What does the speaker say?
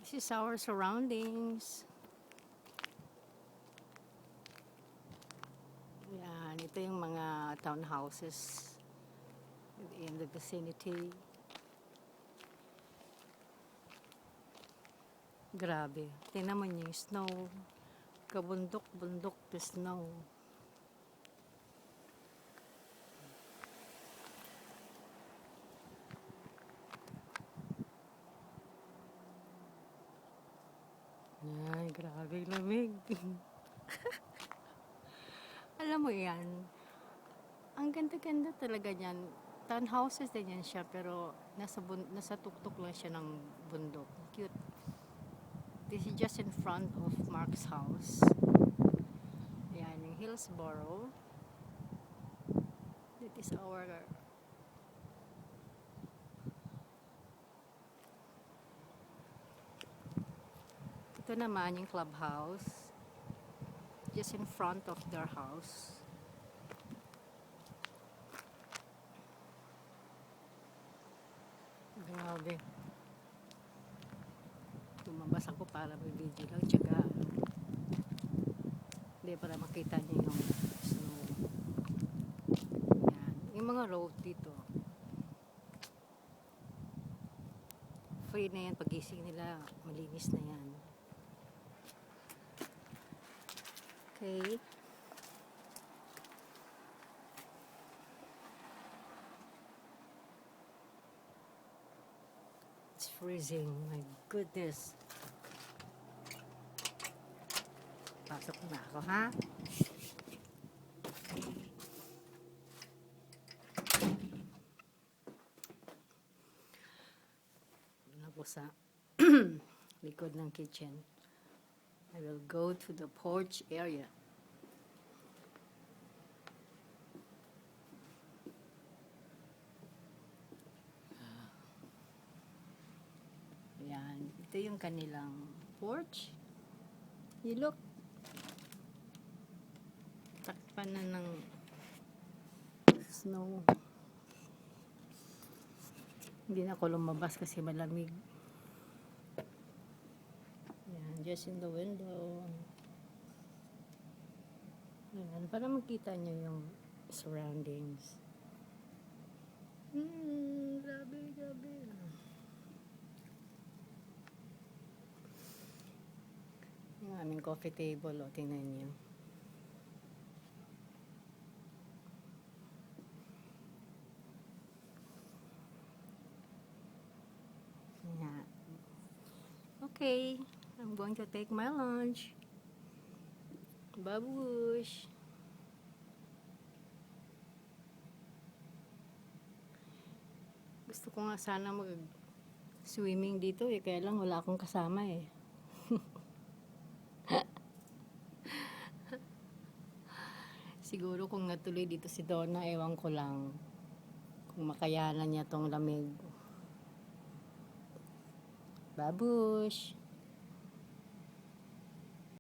This is our surroundings. Yan, ito yung mga townhouses in the vicinity. Grabe. Tingnan mo niyo yung snow. Kabundok-bundok the snow. Ay, grabe lamig. Alam mo yan, ang ganda-ganda talaga niyan. Townhouses din yan siya, pero nasa tuktok lang siya ng bundok. Cute. This is just in front of Mark's house. Ayan, yung Hillsborough. That is our ito naman yung clubhouse. Just in front of their house. Grabe. Lumabas ako para may video lang. Tsaga. Hindi, para makita niyo yung snow. Yan. Yung mga road dito. Free na yan. Pagising nila, malinis na yan. Okay. It's freezing. My goodness. Pasok na ako, ha? Doon ako sa likod ng kitchen. I will go to the porch area. Ayan. Ito yung kanilang porch. You look. Takpan na ng snow. Hindi na ako lumabas kasi malamig. Ayan, just in the window. Ayan, para makita nyo yung surroundings. Grabe, grabe. Yung aming coffee table, o, tingnan nyo. Ayan. Okay, I'm going to take my lunch. Babush! Gusto ko nga sana mag-swimming dito eh, kaya lang wala akong kasama eh. Siguro kung natuloy dito si Donna, ewan ko lang kung makayanan niya tong lamig. Babush!